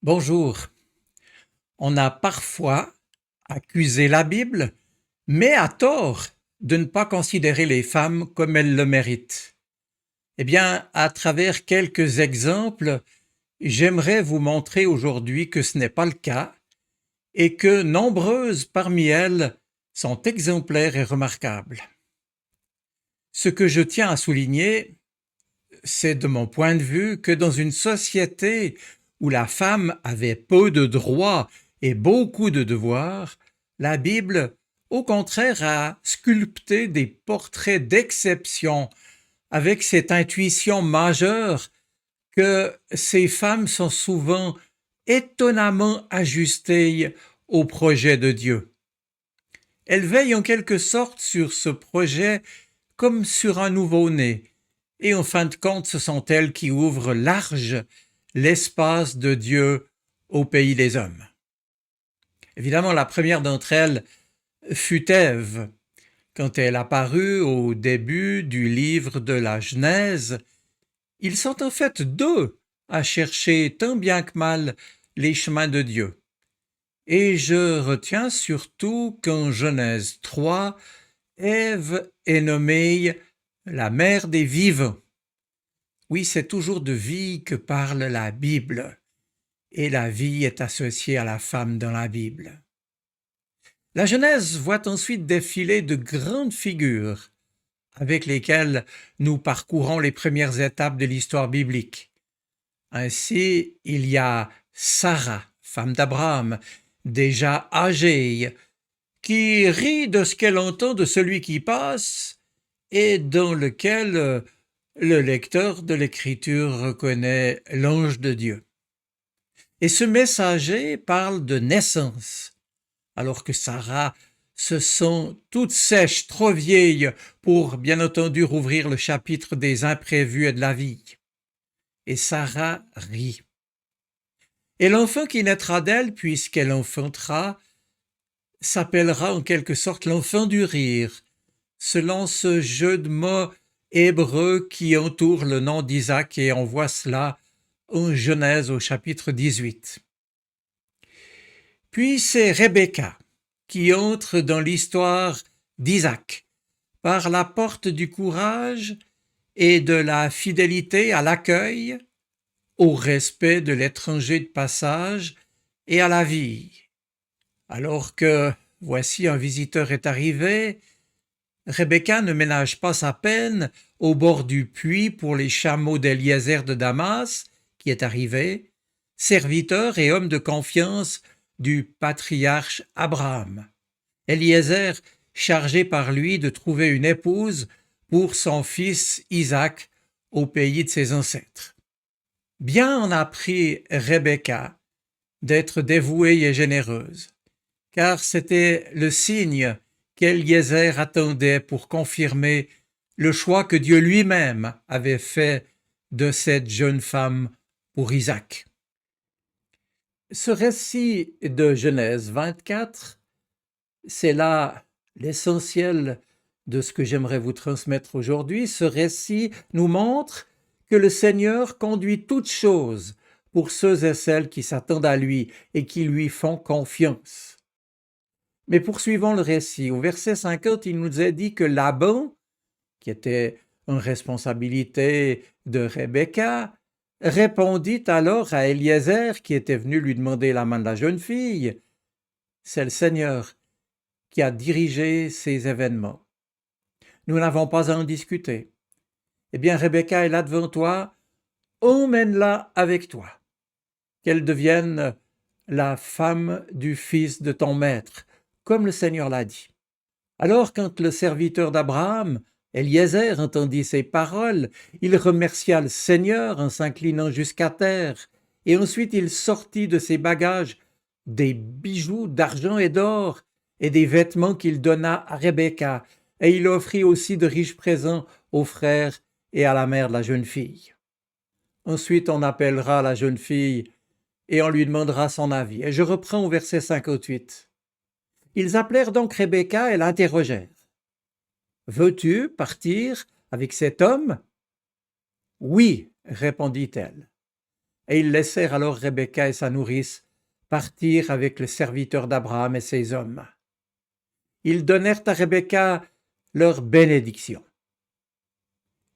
Bonjour. On a parfois accusé la Bible, mais à tort, de ne pas considérer les femmes comme elles le méritent. Eh bien, à travers quelques exemples, j'aimerais vous montrer aujourd'hui que ce n'est pas le cas et que nombreuses parmi elles sont exemplaires et remarquables. Ce que je tiens à souligner, c'est de mon point de vue que dans une société où la femme avait peu de droits et beaucoup de devoirs, la Bible, au contraire, a sculpté des portraits d'exception avec cette intuition majeure que ces femmes sont souvent étonnamment ajustées au projet de Dieu. Elles veillent en quelque sorte sur ce projet comme sur un nouveau-né, et en fin de compte, ce sont elles qui ouvrent large l'espace de Dieu au pays des hommes. Évidemment, la première d'entre elles fut Ève. Quand elle apparut au début du livre de la Genèse, ils sont en fait deux à chercher tant bien que mal les chemins de Dieu. Et je retiens surtout qu'en Genèse 3, Ève est nommée la mère des vivants. Oui, c'est toujours de vie que parle la Bible, et la vie est associée à la femme dans la Bible. La Genèse voit ensuite défiler de grandes figures avec lesquelles nous parcourons les premières étapes de l'histoire biblique. Ainsi, il y a Sarah, femme d'Abraham, déjà âgée, qui rit de ce qu'elle entend de celui qui passe et dans lequel le lecteur de l'Écriture reconnaît l'ange de Dieu. Et ce messager parle de naissance, alors que Sarah se sent toute sèche, trop vieille pour, bien entendu, rouvrir le chapitre des imprévus et de la vie. Et Sarah rit. Et l'enfant qui naîtra d'elle, puisqu'elle enfantera, s'appellera en quelque sorte l'enfant du rire, selon ce jeu de mots hébreu qui entoure le nom d'Isaac, et on voit cela en Genèse au chapitre 18. Puis c'est Rebecca qui entre dans l'histoire d'Isaac par la porte du courage et de la fidélité à l'accueil, au respect de l'étranger de passage et à la vie. Alors que, voici un visiteur est arrivé, Rebecca ne ménage pas sa peine au bord du puits pour les chameaux d'Eliezer de Damas, qui est arrivé, serviteur et homme de confiance du patriarche Abraham. Eliezer, chargé par lui de trouver une épouse pour son fils Isaac au pays de ses ancêtres. Bien en a pris Rebecca d'être dévouée et généreuse, car c'était le signe qu'Eliezer attendait pour confirmer le choix que Dieu lui-même avait fait de cette jeune femme pour Isaac. Ce récit de Genèse 24, c'est là l'essentiel de ce que j'aimerais vous transmettre aujourd'hui. Ce récit nous montre que le Seigneur conduit toutes choses pour ceux et celles qui s'attendent à lui et qui lui font confiance. Mais poursuivons le récit. Au verset 50, il nous est dit que Laban, qui était en responsabilité de Rebecca, répondit alors à Eliezer, qui était venu lui demander la main de la jeune fille. C'est le Seigneur qui a dirigé ces événements. Nous n'avons pas à en discuter. Eh bien, Rebecca est là devant toi, emmène-la avec toi, qu'elle devienne la femme du fils de ton maître, comme le Seigneur l'a dit. Alors, quand le serviteur d'Abraham, Eliezer, entendit ces paroles, il remercia le Seigneur en s'inclinant jusqu'à terre, et ensuite il sortit de ses bagages des bijoux d'argent et d'or, et des vêtements qu'il donna à Rebecca, et il offrit aussi de riches présents aux frères et à la mère de la jeune fille. Ensuite on appellera la jeune fille, et on lui demandera son avis. Et je reprends au verset 58. Ils appelèrent donc Rebecca et l'interrogèrent. « Veux-tu partir avec cet homme ?» « Oui, répondit-elle. » Et ils laissèrent alors Rebecca et sa nourrice partir avec le serviteur d'Abraham et ses hommes. Ils donnèrent à Rebecca leur bénédiction.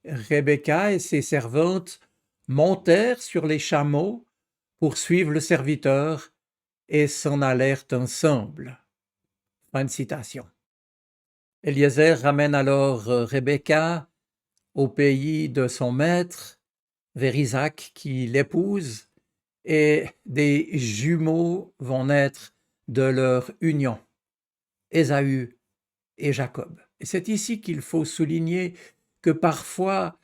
Rebecca et ses servantes montèrent sur les chameaux pour suivre le serviteur et s'en allèrent ensemble. Fin de citation. Eliezer ramène alors Rebecca au pays de son maître, vers Isaac qui l'épouse, et des jumeaux vont naître de leur union, Ésaü et Jacob. Et c'est ici qu'il faut souligner que parfois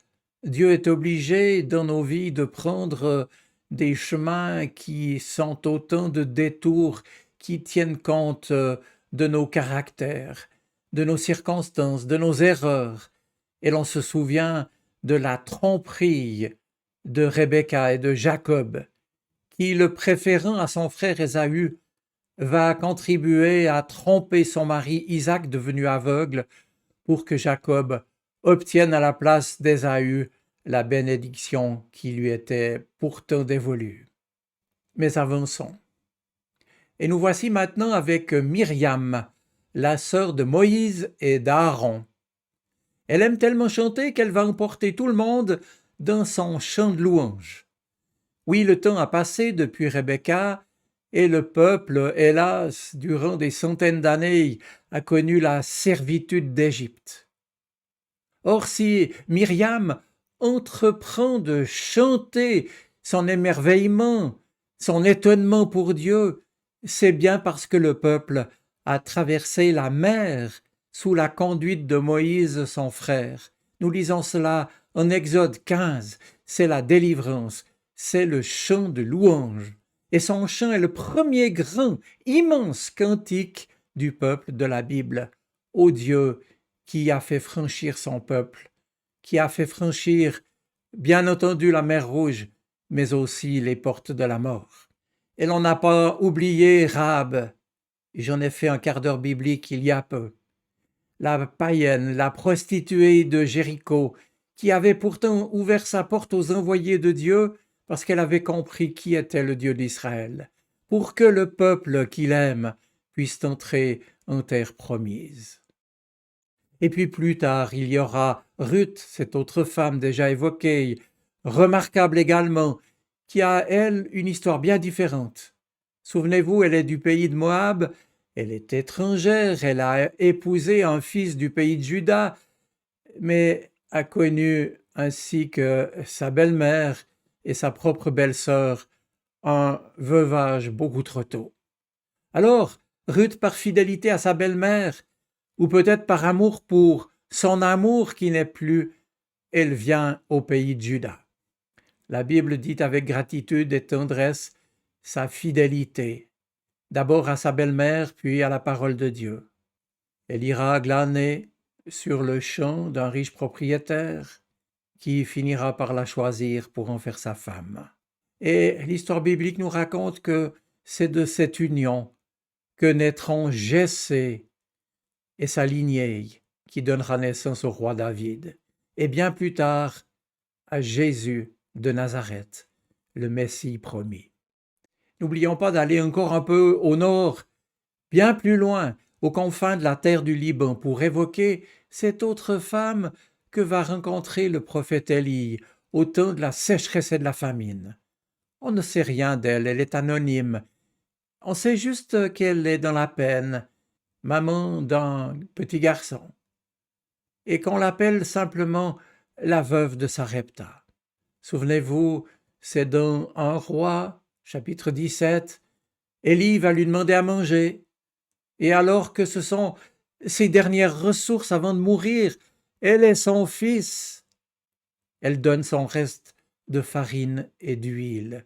Dieu est obligé dans nos vies de prendre des chemins qui sont autant de détours qui tiennent compte de nos caractères, de nos circonstances, de nos erreurs. Et l'on se souvient de la tromperie de Rebecca et de Jacob, qui, le préférant à son frère Ésaü, va contribuer à tromper son mari Isaac devenu aveugle pour que Jacob obtienne à la place d'Ésaü la bénédiction qui lui était pourtant dévolue. Mais avançons. Et nous voici maintenant avec Myriam, la sœur de Moïse et d'Aaron. Elle aime tellement chanter qu'elle va emporter tout le monde dans son chant de louange. Oui, le temps a passé depuis Rebecca, et le peuple, hélas, durant des centaines d'années, a connu la servitude d'Égypte. Or, si Myriam entreprend de chanter son émerveillement, son étonnement pour Dieu, c'est bien parce que le peuple a traversé la mer sous la conduite de Moïse, son frère. Nous lisons cela en Exode 15, c'est la délivrance, c'est le chant de louange. Et son chant est le premier grand, immense cantique du peuple de la Bible, ô Dieu qui a fait franchir son peuple, qui a fait franchir, bien entendu, la mer Rouge, mais aussi les portes de la mort. Et l'on n'a pas oublié Rahab, j'en ai fait un quart d'heure biblique il y a peu, la païenne, la prostituée de Jéricho, qui avait pourtant ouvert sa porte aux envoyés de Dieu parce qu'elle avait compris qui était le Dieu d'Israël, pour que le peuple qu'il aime puisse entrer en terre promise. Et puis plus tard, il y aura Ruth, cette autre femme déjà évoquée, remarquable également, qui a, elle, une histoire bien différente. Souvenez-vous, elle est du pays de Moab, elle est étrangère, elle a épousé un fils du pays de Juda, mais a connu, ainsi que sa belle-mère et sa propre belle-sœur, un veuvage beaucoup trop tôt. Alors, Ruth, par fidélité à sa belle-mère, ou peut-être par amour pour son amour qui n'est plus, elle vient au pays de Juda. La Bible dit avec gratitude et tendresse sa fidélité, d'abord à sa belle-mère, puis à la parole de Dieu. Elle ira glaner sur le champ d'un riche propriétaire qui finira par la choisir pour en faire sa femme. Et l'histoire biblique nous raconte que c'est de cette union que naîtront Jessé et sa lignée qui donnera naissance au roi David, et bien plus tard à Jésus de Nazareth, le Messie promis. N'oublions pas d'aller encore un peu au nord, bien plus loin, aux confins de la terre du Liban, pour évoquer cette autre femme que va rencontrer le prophète Élie au temps de la sécheresse et de la famine. On ne sait rien d'elle, elle est anonyme. On sait juste qu'elle est dans la peine, maman d'un petit garçon, et qu'on l'appelle simplement la veuve de Sarepta. Souvenez-vous, c'est dans Un roi, chapitre 17, Élie va lui demander à manger, et alors que ce sont ses dernières ressources avant de mourir, elle et son fils, elle donne son reste de farine et d'huile.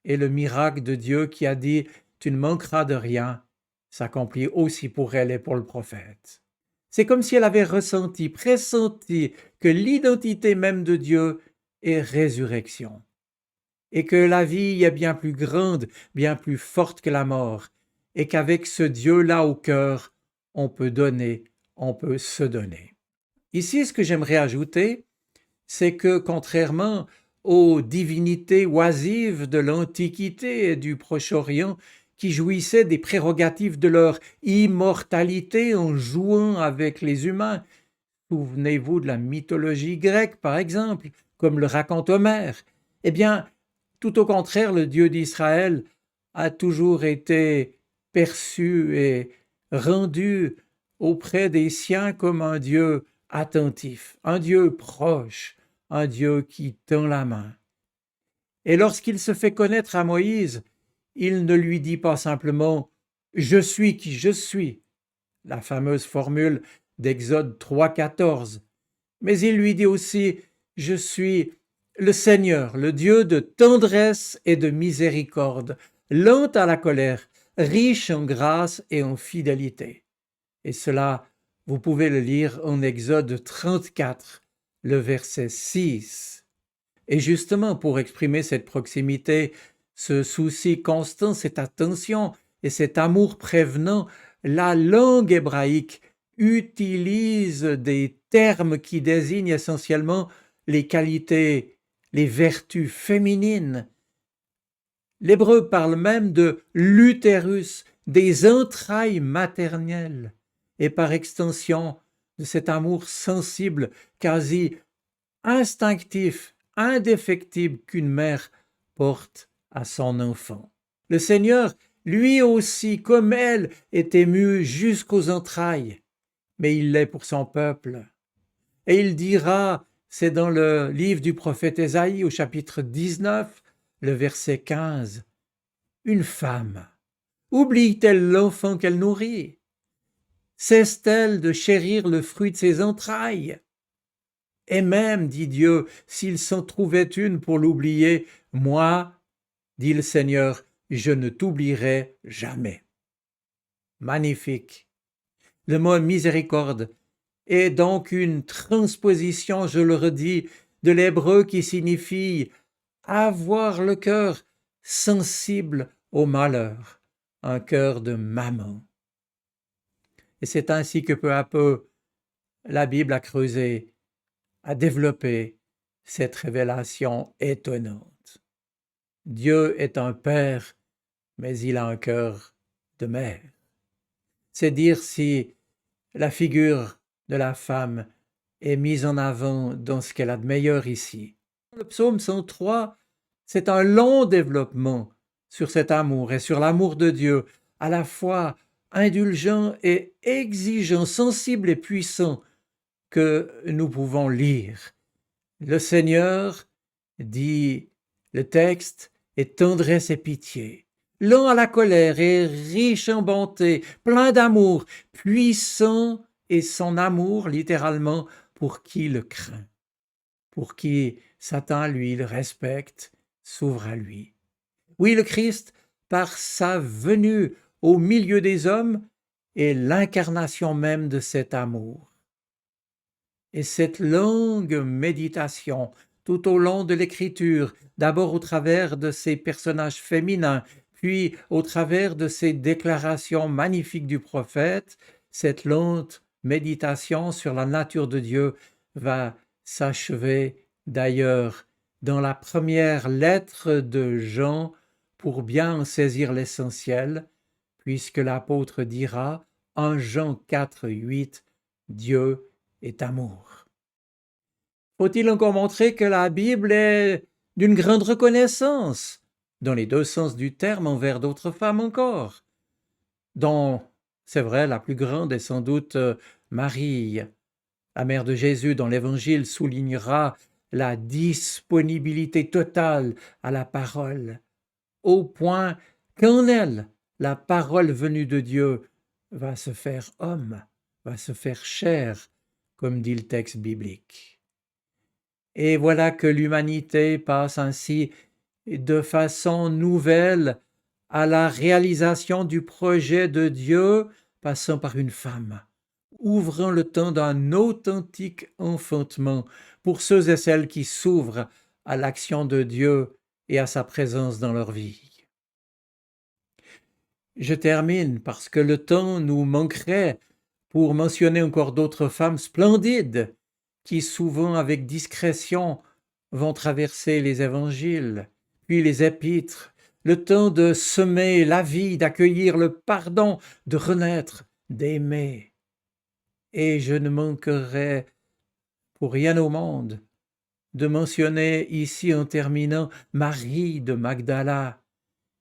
Et le miracle de Dieu qui a dit « Tu ne manqueras de rien » s'accomplit aussi pour elle et pour le prophète. C'est comme si elle avait ressenti, pressenti que l'identité même de Dieu est résurrection, et que la vie est bien plus grande, bien plus forte que la mort, et qu'avec ce Dieu-là au cœur, on peut donner, on peut se donner. Ici, ce que j'aimerais ajouter, c'est que contrairement aux divinités oisives de l'Antiquité et du Proche-Orient qui jouissaient des prérogatives de leur immortalité en jouant avec les humains. Souvenez-vous de la mythologie grecque, par exemple, comme le raconte Homère. Eh bien, tout au contraire, le Dieu d'Israël a toujours été perçu et rendu auprès des siens comme un Dieu attentif, un Dieu proche, un Dieu qui tend la main. Et lorsqu'il se fait connaître à Moïse, il ne lui dit pas simplement « Je suis qui je suis », la fameuse formule d'Exode 3,14, mais il lui dit aussi « Je suis le Seigneur, le Dieu de tendresse et de miséricorde, lent à la colère, riche en grâce et en fidélité. » Et cela, vous pouvez le lire en Exode 34, le verset 6. Et justement, pour exprimer cette proximité, ce souci constant, cette attention et cet amour prévenant, la langue hébraïque utilise des termes qui désignent essentiellement les qualités, les vertus féminines. L'hébreu parle même de l'utérus, des entrailles maternelles, et par extension de cet amour sensible, quasi instinctif, indéfectible qu'une mère porte à son enfant. Le Seigneur, lui aussi, comme elle, est ému jusqu'aux entrailles, mais il l'est pour son peuple. Et il dira, c'est dans le livre du prophète Ésaïe au chapitre 19, le verset 15, « Une femme, oublie-t-elle l'enfant qu'elle nourrit? Cesse-t-elle de chérir le fruit de ses entrailles? Et même, dit Dieu, s'il s'en trouvait une pour l'oublier, moi, dit le Seigneur, je ne t'oublierai jamais. » Magnifique. Le mot miséricorde est donc une transposition, je le redis, de l'hébreu qui signifie avoir le cœur sensible au malheur, un cœur de maman. Et c'est ainsi que peu à peu, la Bible a creusé, a développé cette révélation étonnante. Dieu est un père, mais il a un cœur de mère. C'est dire si la figure de la femme est mise en avant dans ce qu'elle a de meilleur ici. Le psaume 103, c'est un long développement sur cet amour et sur l'amour de Dieu, à la fois indulgent et exigeant, sensible et puissant, que nous pouvons lire. Le Seigneur, dit le texte, est tendresse et pitié, lent à la colère et riche en bonté, plein d'amour, puissant est son amour, littéralement, pour qui le craint, pour qui s'attend à lui, le respecte, s'ouvre à lui. Oui, le Christ, par sa venue au milieu des hommes, est l'incarnation même de cet amour. Et cette longue méditation tout au long de l'Écriture, d'abord au travers de ces personnages féminins, puis au travers de ces déclarations magnifiques du prophète, cette lente méditation sur la nature de Dieu va s'achever d'ailleurs dans la première lettre de Jean pour bien en saisir l'essentiel, puisque l'apôtre dira en Jean 4, 8, Dieu est amour. Faut-il encore montrer que la Bible est d'une grande reconnaissance, dans les deux sens du terme, envers d'autres femmes encore, dont, c'est vrai, la plus grande est sans doute Marie, la mère de Jésus, dont l'Évangile soulignera la disponibilité totale à la parole, au point qu'en elle, la parole venue de Dieu va se faire homme, va se faire chair, comme dit le texte biblique. Et voilà que l'humanité passe ainsi de façon nouvelle à la réalisation du projet de Dieu, passant par une femme, ouvrant le temps d'un authentique enfantement pour ceux et celles qui s'ouvrent à l'action de Dieu et à sa présence dans leur vie. Je termine parce que le temps nous manquerait pour mentionner encore d'autres femmes splendides qui, souvent avec discrétion, vont traverser les évangiles, puis les épîtres, le temps de semer la vie, d'accueillir le pardon, de renaître, d'aimer. Et je ne manquerai pour rien au monde de mentionner ici en terminant Marie de Magdala,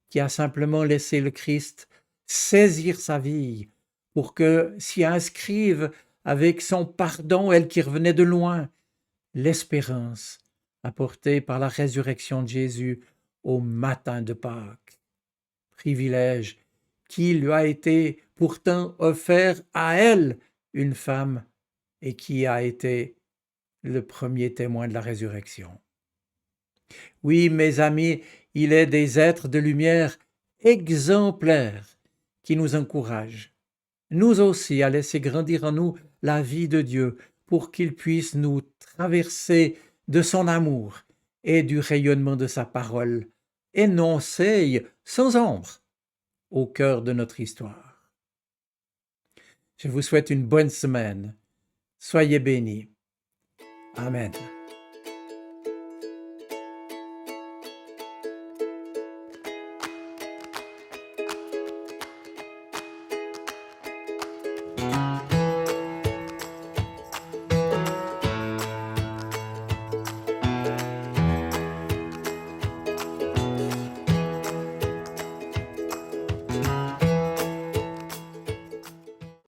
qui a simplement laissé le Christ saisir sa vie pour que s'y inscrive avec son pardon, elle qui revenait de loin, l'espérance apportée par la résurrection de Jésus au matin de Pâques. Privilège qui lui a été pourtant offert à elle, une femme, et qui a été le premier témoin de la résurrection. Oui, mes amis, il est des êtres de lumière exemplaires qui nous encouragent, nous aussi, à laisser grandir en nous la vie de Dieu pour qu'il puisse nous traverser de son amour et du rayonnement de sa parole, énoncée sans ombre au cœur de notre histoire. Je vous souhaite une bonne semaine. Soyez bénis. Amen.